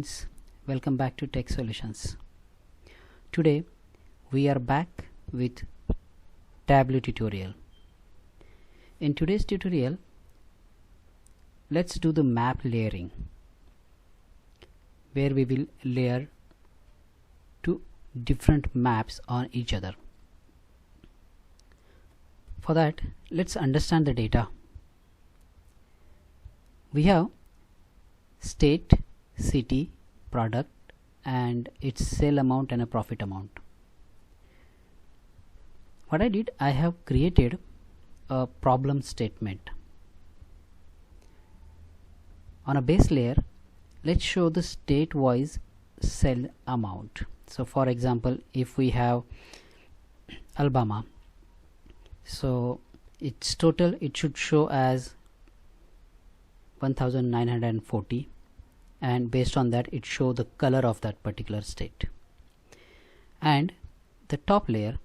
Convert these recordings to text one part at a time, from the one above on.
friends, welcome back to Tech Solutions. Today we are back with Tableau tutorial. In today's tutorial, let's do the map layering, where we will layer two different maps on each other. For that, let's understand the data. We have state, city, product and its sale amount and a profit amount. What I did, I have created a problem statement. On a base layer, let's show the state-wise sale amount. So for example, if we have Albama, so its total it should show as 1940, and based on that it show the color of that particular state. And the top layer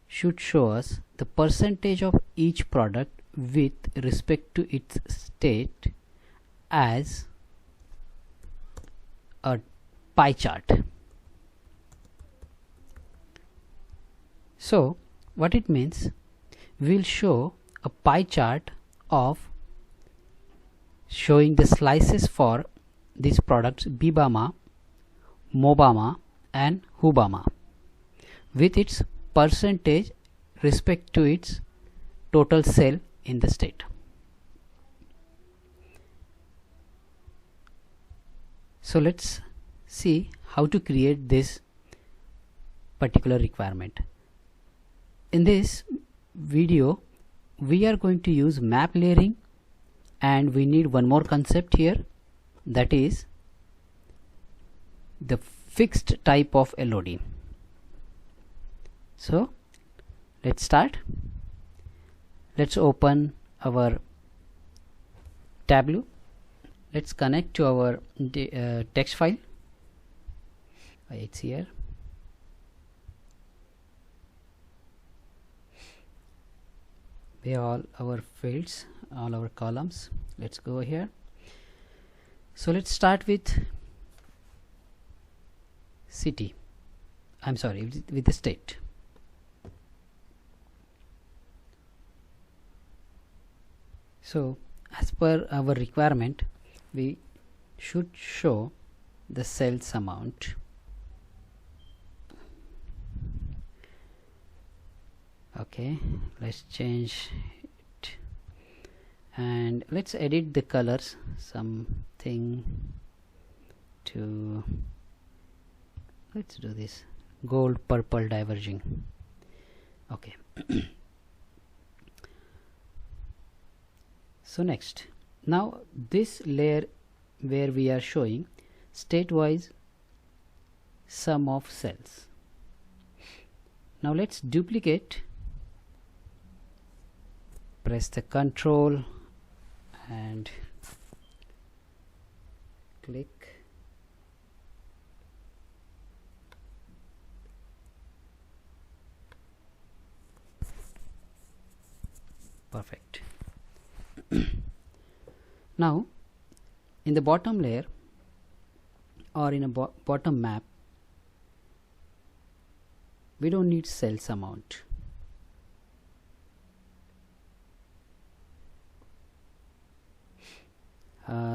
should show us the percentage of each product with respect to its state as a pie chart. So what it means, we'll show a pie chart of showing the slices for these products bibama, mobama and hubama with its percentage respect to its total sale in the state. So let's see how to create this particular requirement. In this video we are going to use map layering, and we need one more concept here, that is the fixed type of LOD. So let's start. Let's open our Tableau. Let's connect to our text file. It's here. We have all our fields, all our columns. Let's go here. So let's start with city. I'm sorry, with the state. So as per our requirement, we should show the sales amount. Okay, let's change it and let's edit the colors, something to, let's do this gold purple diverging. Okay. So next, now this layer where we are showing state wise sum of cells. Now let's duplicate, press the Control and click. Perfect. Now in the bottom layer or in a bottom map, we don't need sales amount.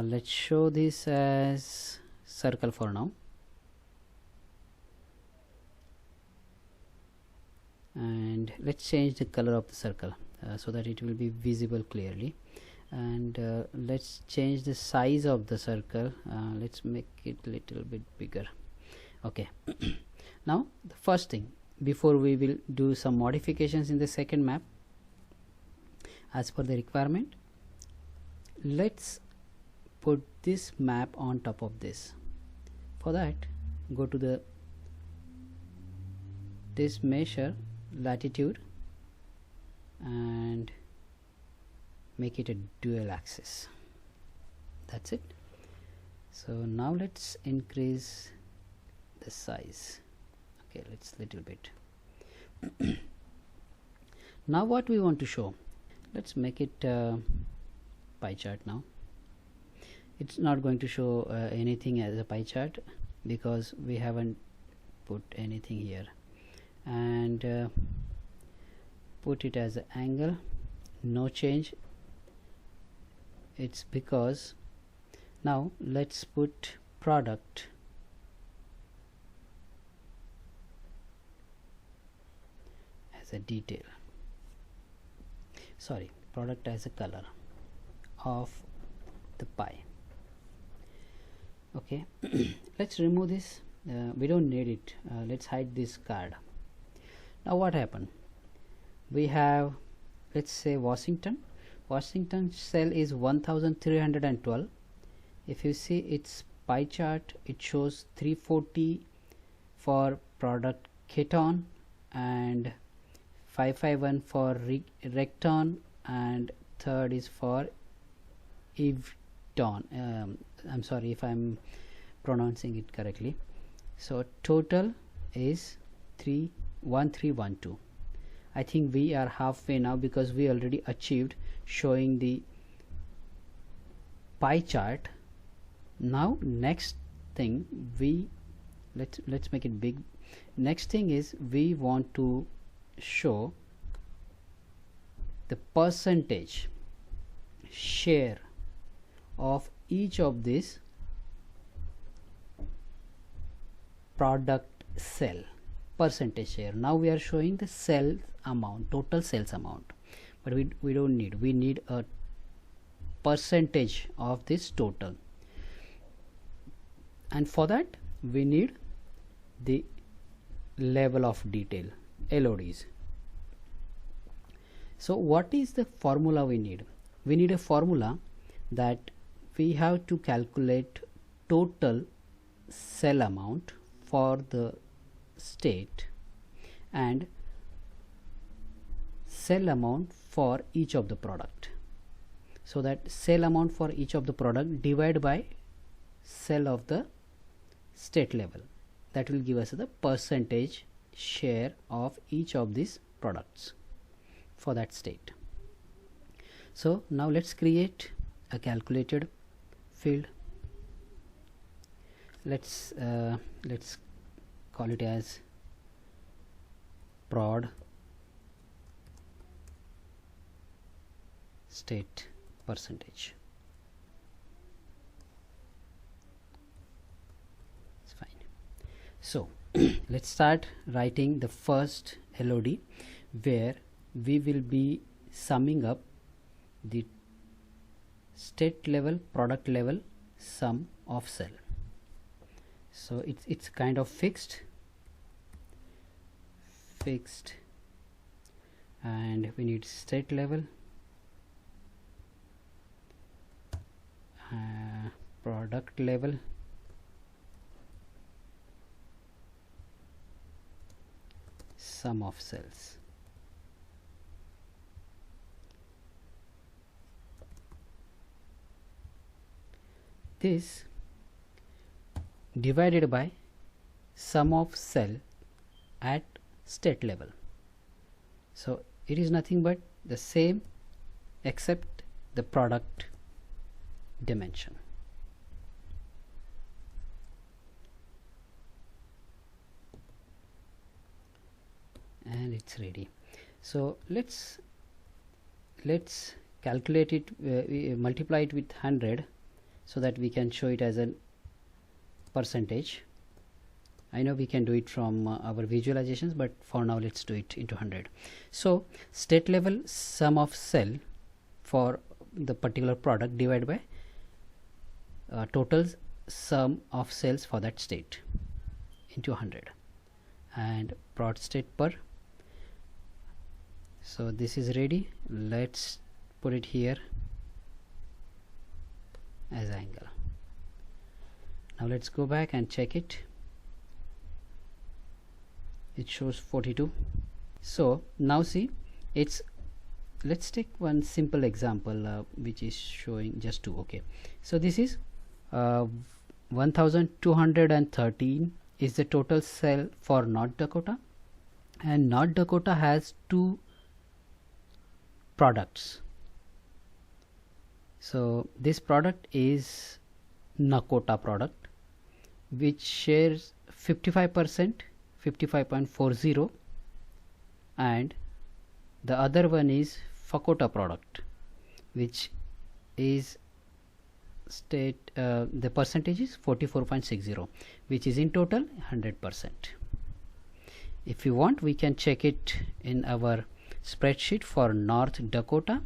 Let's show this as circle for now, and let's change the color of the circle so that it will be visible clearly, and let's change the size of the circle. Let's make it a little bit bigger. Okay. Now the first thing, before we will do some modifications in the second map as per the requirement, let's put this map on top of this. For that, go to this measure latitude and make it a dual axis. That's it. So now let's increase the size. Okay, let's little bit. Now what we want to show, let's make it pie chart now. it's not going to show anything as a pie chart because we haven't put anything here. And put it as an angle, no change. It's because now let's put product as a detail, sorry, product as a color of the pie. Okay. Let's remove this, we don't need it. Let's hide this card. Now what happened, we have, let's say Washington cell is 1312. If you see its pie chart, it shows 340 for product keton and 551 for recton, and third is for evton. I'm sorry if I'm pronouncing it correctly. So total is 1312. I think we are halfway now because we already achieved showing the pie chart. Now next thing, let's make it big. Next thing is we want to show the percentage share of each of these product cell, percentage share. Now we are showing the sales amount, total sales amount, but we don't need, we need a percentage of this total, and for that we need the level of detail, LODs. So what is the formula we need? We need a formula that we have to calculate total cell amount for the state and cell amount for each of the product. So that cell amount for each of the product divided by cell of the state level, that will give us the percentage share of each of these products for that state. So now let's create a calculated field. Let's call it as prod state percentage. It's fine. So let's start writing the first LOD, where we will be summing up the state level, product level sum of cell. So it's kind of fixed, and we need state level, product level, sum of cells. This divided by sum of cell at state level. So it is nothing but the same except the product dimension. And it's ready. So let's calculate it, multiply it with 100 so that we can show it as a percentage. I know we can do it from our visualizations, but for now let's do it into 100. So state level sum of cell for the particular product divided by total sum of cells for that state into 100, and prod state per. So this is ready. Let's put it here as angle. Now let's go back and check it. It shows 42. So now see, it's, let's take one simple example which is showing just 2. Okay, so this is 1213 is the total cell for North Dakota, and North Dakota has 2 products. So this product is Nakota product, which shares 55%, 55.40, and the other one is Fakota product, which is the percentage is 44.60, which is in total 100%. If you want, we can check it in our spreadsheet for North Dakota.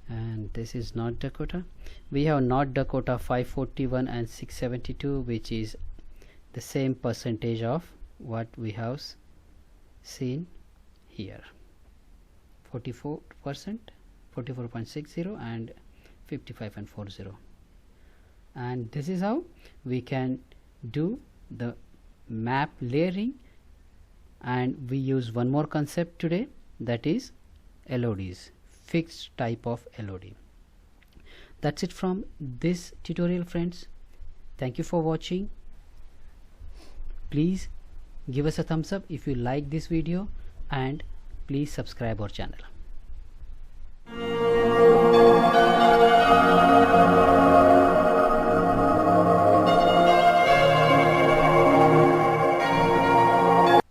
And this is North Dakota. We have North Dakota 541 and 672, which is the same percentage of what we have seen here, 44%, 44.60 and 55.40. And this is how we can do the map layering. And we use one more concept today, that is LODs, fixed type of LOD. That's it from this tutorial, friends. Thank you for watching. Please give us a thumbs up if you like this video, and please subscribe our channel.